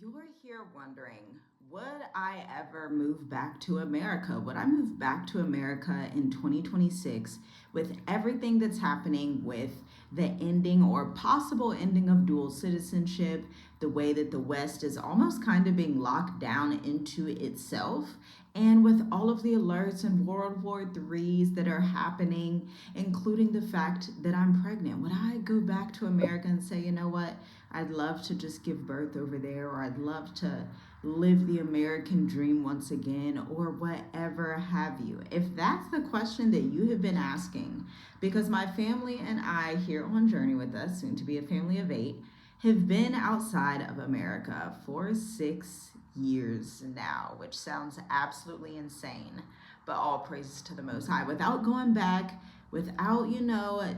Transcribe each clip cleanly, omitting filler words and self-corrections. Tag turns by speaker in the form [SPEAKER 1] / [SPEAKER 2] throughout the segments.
[SPEAKER 1] You're here wondering, would I ever move back to America? Would I move back to America in 2026 with everything that's happening with the ending or possible ending of dual citizenship, the way that the West is almost kind of being locked down into itself, and with all of the alerts and World War III's that are happening, including the fact that I'm pregnant? Would I go back to America and say, you know what? I'd love to just give birth over there, or I'd love to live the American dream once again, or whatever have you. If that's the question that you have been asking, because my family and I here on Journey with Us, soon to be a family of 8, have been outside of America for 6 years now, which sounds absolutely insane. But all praises to the Most High. Without going back, without,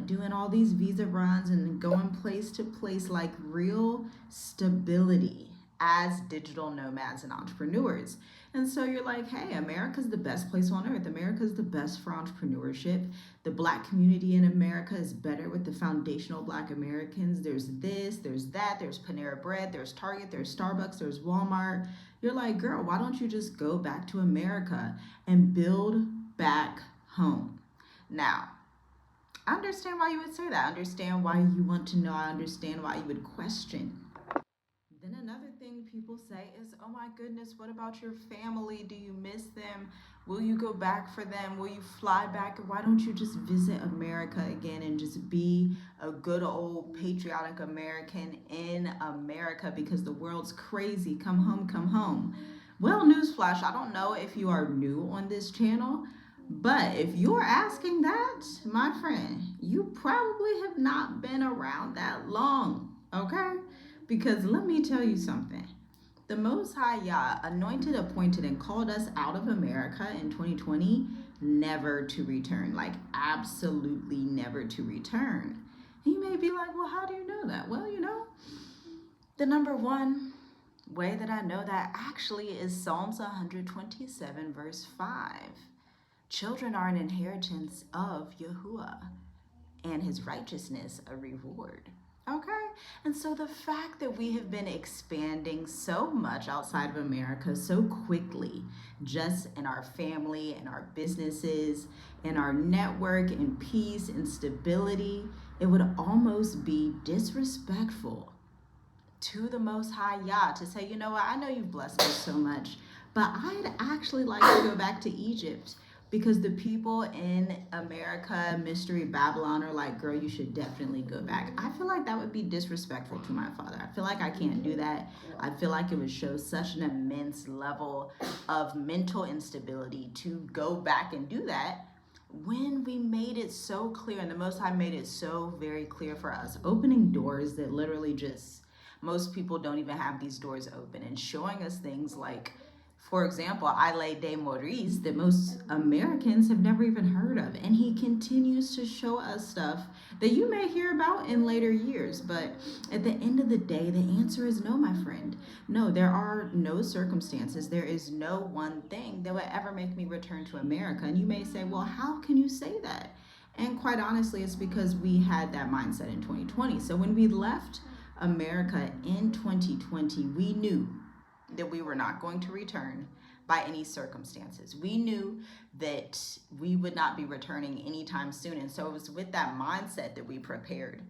[SPEAKER 1] doing all these visa runs and going place to place, like real stability as digital nomads and entrepreneurs. And so you're like, hey, America's the best place on earth. America's the best for entrepreneurship. The Black community in America is better with the foundational Black Americans. There's this, there's that, there's Panera Bread, there's Target, there's Starbucks, there's Walmart. You're like, girl, why don't you just go back to America and build back home? Now, I understand why you would say that. I understand why you want to know. I understand why you would question. Then another thing people say is, oh my goodness, what about your family? Do you miss them? Will you go back for them? Will you fly back? Why don't you just visit America again and just be a good old patriotic American in America, because the world's crazy. Come home, come home. Well, newsflash, I don't know if you are new on this channel, but if you're asking that, my friend, you probably have not been around that long, okay? Because let me tell you something. The Most High Yah anointed, appointed, and called us out of America in 2020 never to return. Like, absolutely never to return. And you may be like, well, how do you know that? Well, the number one way that I know that actually is Psalms 127, verse 5. Children are an inheritance of Yahuwah, and his righteousness a reward. Okay? And so the fact that we have been expanding so much outside of America so quickly, just in our family and our businesses and our network and peace and stability, it would almost be disrespectful to the Most High Yah to say, you know what, I know you've blessed us so much, but I'd actually like to go back to Egypt, because the people in America, Mystery Babylon, are like, girl, you should definitely go back. I feel like that would be disrespectful to my father. I feel like I can't do that. I feel like it would show such an immense level of mental instability to go back and do that, when we made it so clear, and the Most High made it so very clear for us, opening doors that literally just, most people don't even have these doors open, and showing us things like, for example, Ile de Maurice, that most Americans have never even heard of. And he continues to show us stuff that you may hear about in later years. But at the end of the day, the answer is no, my friend. No, there are no circumstances. There is no one thing that would ever make me return to America. And you may say, well, how can you say that? And quite honestly, it's because we had that mindset in 2020. So when we left America in 2020, we knew that we were not going to return by any circumstances. We knew that we would not be returning anytime soon. And so it was with that mindset that we prepared.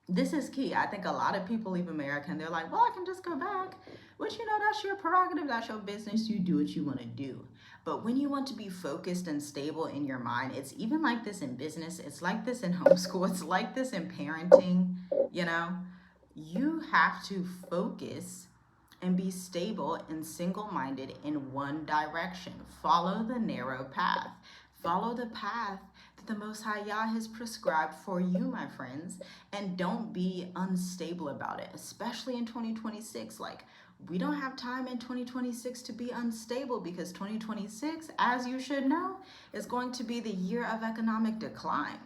[SPEAKER 1] This is key. I think a lot of people leave America and they're like, well, I can just go back. Which, that's your prerogative. That's your business. You do what you want to do. But when you want to be focused and stable in your mind, it's even like this in business. It's like this in homeschool. It's like this in parenting. You have to focus and be stable and single-minded in one direction. Follow the narrow path. Follow the path that the Most High Yah has prescribed for you, my friends, and don't be unstable about it, especially in 2026. Like, we don't have time in 2026 to be unstable, because 2026, as you should know, is going to be the year of economic decline.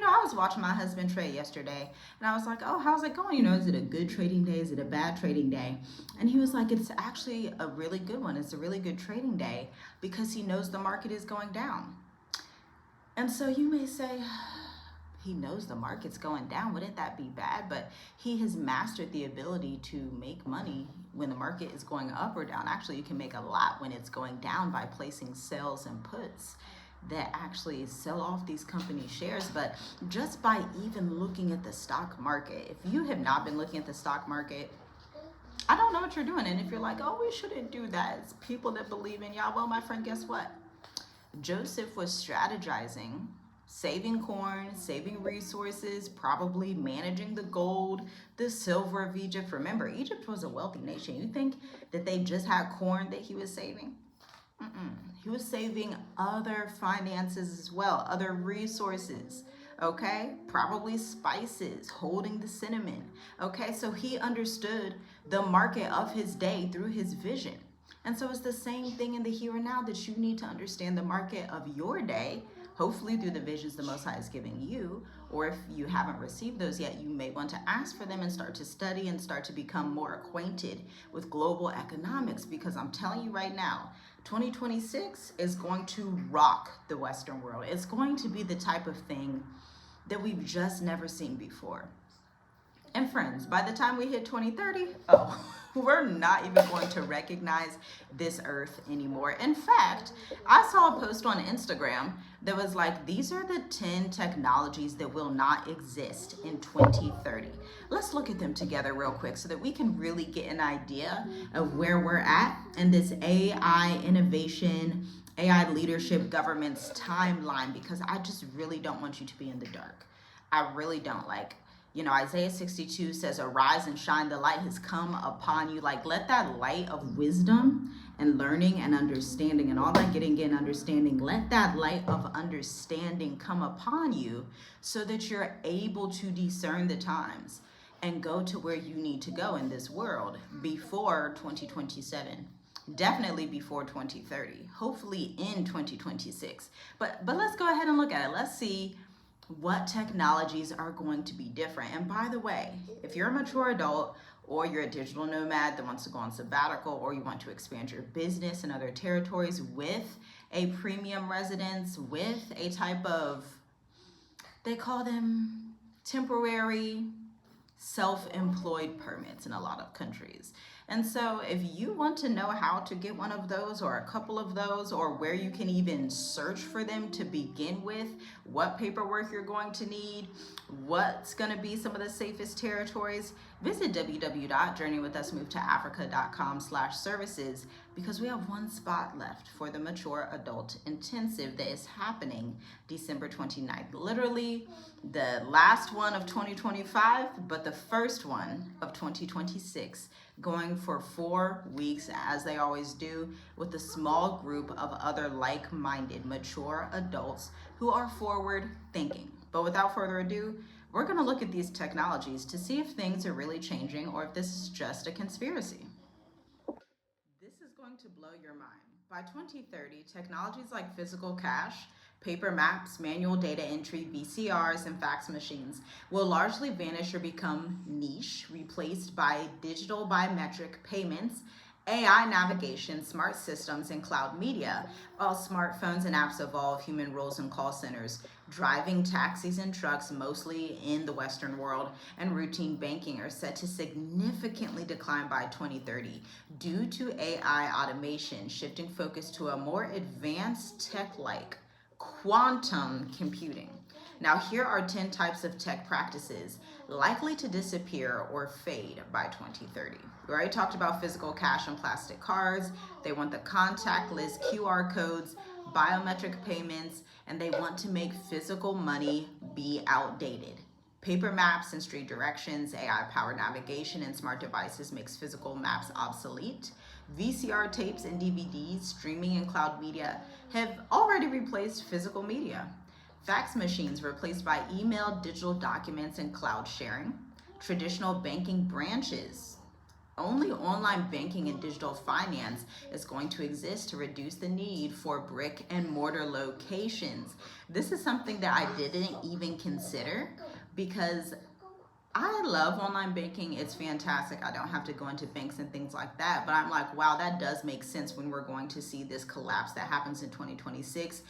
[SPEAKER 1] I was watching my husband trade yesterday, and I was like, oh, how's it going? Is it a good trading day? Is it a bad trading day? And he was like, it's actually a really good one. It's a really good trading day, because he knows the market is going down. And so you may say, he knows the market's going down. Wouldn't that be bad? But he has mastered the ability to make money when the market is going up or down. Actually, you can make a lot when it's going down by placing sales and puts that actually sell off these company shares. But just by even looking at the stock market, if you have not been looking at the stock market, I don't know what you're doing. And if you're like, oh, we shouldn't do that, it's people that believe in y'all. Well, my friend, guess what? Joseph was strategizing, saving corn, saving resources, probably managing the gold, the silver of Egypt. Remember, Egypt was a wealthy nation. You think that they just had corn that he was saving? He was saving other finances as well, other resources. Okay, probably spices, holding the cinnamon. Okay, so he understood the market of his day through his vision. And so it's the same thing in the here and now, that you need to understand the market of your day, hopefully through the visions the Most High is giving you. Or if you haven't received those yet, you may want to ask for them and start to study and start to become more acquainted with global economics. Because I'm telling you right now, 2026 is going to rock the Western world. It's going to be the type of thing that we've just never seen before. And friends, by the time we hit 2030, we're not even going to recognize this earth anymore. In fact, I saw a post on Instagram that was like, these are the 10 technologies that will not exist in 2030. Let's look at them together real quick so that we can really get an idea of where we're at in this AI innovation, AI leadership government's timeline, because I just really don't want you to be in the dark. I really don't. Isaiah 62 says, arise and shine, the light has come upon you. Let that light of wisdom and learning and understanding and all that getting and understanding, let that light of understanding come upon you so that you're able to discern the times and go to where you need to go in this world before 2027. Definitely before 2030, hopefully in 2026. But let's go ahead and look at it. Let's see what technologies are going to be different. And by the way, if you're a mature adult or you're a digital nomad that wants to go on sabbatical, or you want to expand your business in other territories with a premium residence, with a type of, they call them temporary self-employed permits in a lot of countries. And so if you want to know how to get one of those or a couple of those, or where you can even search for them to begin with, what paperwork you're going to need, what's going to be some of the safest territories, visit www.journeywithusmovetoafrica.com/services, because we have one spot left for the Mature Adult Intensive that is happening December 29th. Literally the last one of 2025, but the first one of 2026, going for 4 weeks, as they always do, with a small group of other like-minded mature adults who are forward thinking. But without further ado, we're going to look at these technologies to see if things are really changing or if this is just a conspiracy. This is going to blow your mind. By 2030, technologies like physical cash, paper maps, manual data entry, VCRs, and fax machines will largely vanish or become niche, replaced by digital biometric payments, AI navigation, smart systems, and cloud media. While smartphones and apps evolve, human roles in call centers, driving taxis and trucks, mostly in the Western world, and routine banking are set to significantly decline by 2030 due to AI automation, shifting focus to a more advanced tech-like quantum computing. Now, here are 10 types of tech practices likely to disappear or fade by 2030. We already talked about physical cash and plastic cards. They want the contactless QR codes, biometric payments, and they want to make physical money be outdated. Paper maps and street directions, AI-powered navigation, and smart devices makes physical maps obsolete. VCR tapes and DVDs, streaming and cloud media have already replaced physical media. Fax machines replaced by email, digital documents, and cloud sharing. Traditional banking branches. Only online banking and digital finance is going to exist to reduce the need for brick and mortar locations. This is something that I didn't even consider, because I love online banking. It's fantastic. I don't have to go into banks and things like that. But I'm like, wow, that does make sense when we're going to see this collapse that happens in 2026.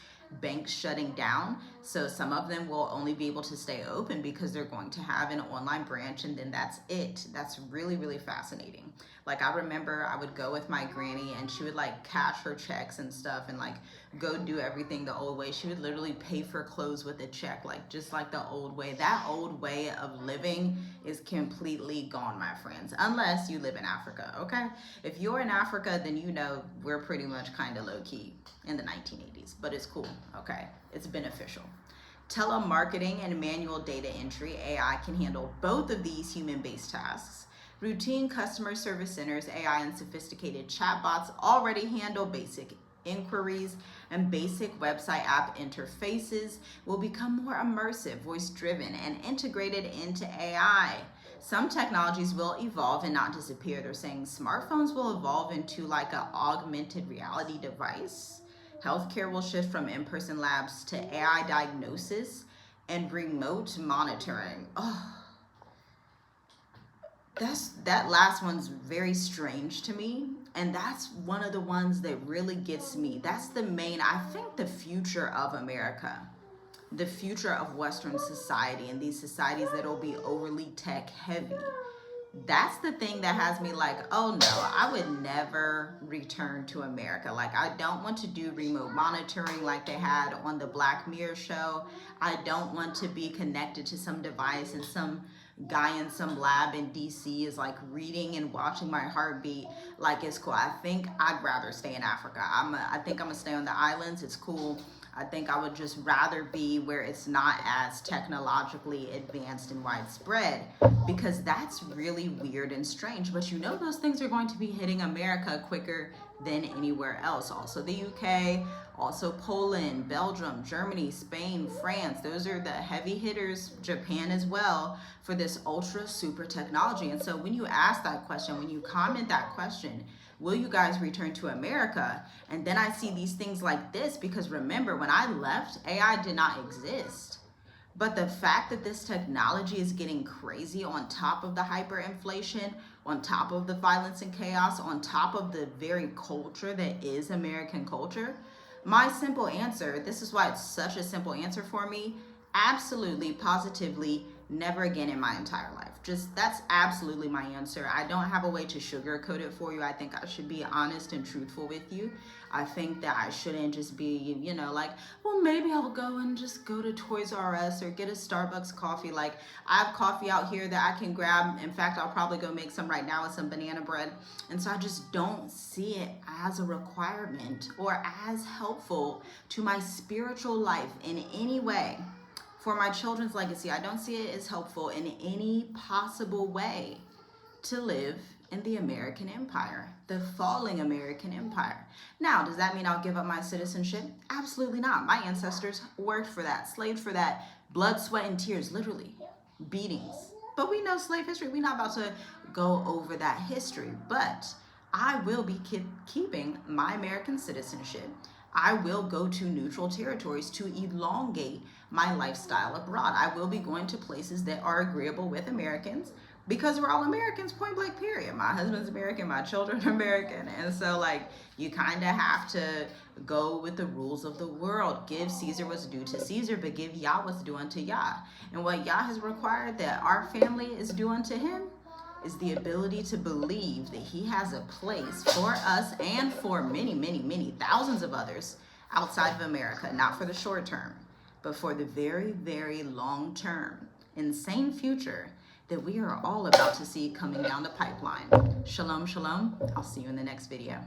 [SPEAKER 1] banks shutting down. So some of them will only be able to stay open because they're going to have an online branch, and then that's it. That's really, really fascinating. Like, I remember I would go with my granny and she would like cash her checks and stuff and like go do everything the old way. She would literally pay for clothes with a check, like just like the old way. That old way of living is completely gone, my friends, unless you live in Africa, okay? If you're in Africa, then you know we're pretty much kind of low key in the 1980s, but it's cool, okay? It's beneficial. Telemarketing and manual data entry, AI can handle both of these human-based tasks. Routine customer service centers, AI and sophisticated chatbots already handle basic inquiries, and basic website app interfaces will become more immersive, voice-driven, and integrated into AI. Some technologies will evolve and not disappear. They're saying smartphones will evolve into like an augmented reality device. Healthcare will shift from in-person labs to AI diagnosis and remote monitoring. Oh, that last one's very strange to me, and that's one of the ones that really gets me. That's the main, I think, the future of America, the future of Western society, and these societies that will be overly tech heavy. That's the thing that has me like, oh no, I would never return to America. Like, I don't want to do remote monitoring like they had on the Black Mirror show. I don't want to be connected to some device and some guy in some lab in DC is like reading and watching my heartbeat. Like, it's cool. I think I'd rather stay in Africa. I think I'm gonna stay on the islands. It's cool. I think I would just rather be where it's not as technologically advanced and widespread, because that's really weird and strange. But you know those things are going to be hitting America quicker than anywhere else. Also the UK, also Poland, Belgium, Germany, Spain, France. Those are the heavy hitters, Japan as well, for this ultra super technology. And so when you ask that question, when you comment that question, will you guys return to America? And then I see these things like this, because remember, when I left, AI did not exist. But the fact that this technology is getting crazy on top of the hyperinflation, on top of the violence and chaos, on top of the very culture that is American culture, my simple answer, this is why it's such a simple answer for me, absolutely, positively, never again in my entire life. Just, that's absolutely my answer. I don't have a way to sugarcoat it for you. I think I should be honest and truthful with you. I think that I shouldn't just be, you know, like, well, maybe I'll go and just go to Toys R Us or get a Starbucks coffee. Like, I have coffee out here that I can grab. In fact, I'll probably go make some right now with some banana bread. And so I just don't see it as a requirement or as helpful to my spiritual life in any way. For my children's legacy, I don't see it as helpful in any possible way to live in the American empire, the falling American empire. Now, does that mean I'll give up my citizenship? Absolutely not. My ancestors worked for that, slaved for that, blood, sweat, and tears, literally, beatings. But we know slave history. We're not about to go over that history, but I will be keeping my American citizenship. I will go to neutral territories to elongate my lifestyle abroad. I will be going to places that are agreeable with Americans, because we're all Americans, point blank, period. My husband's American, my children are American. And so, like, you kind of have to go with the rules of the world. Give Caesar what's due to Caesar, but give Yah what's due unto Yah. And what Yah has required that our family is due unto him is the ability to believe that he has a place for us and for many, many, many thousands of others outside of America, not for the short term, but for the very, very long term, insane future that we are all about to see coming down the pipeline. Shalom, shalom. I'll see you in the next video.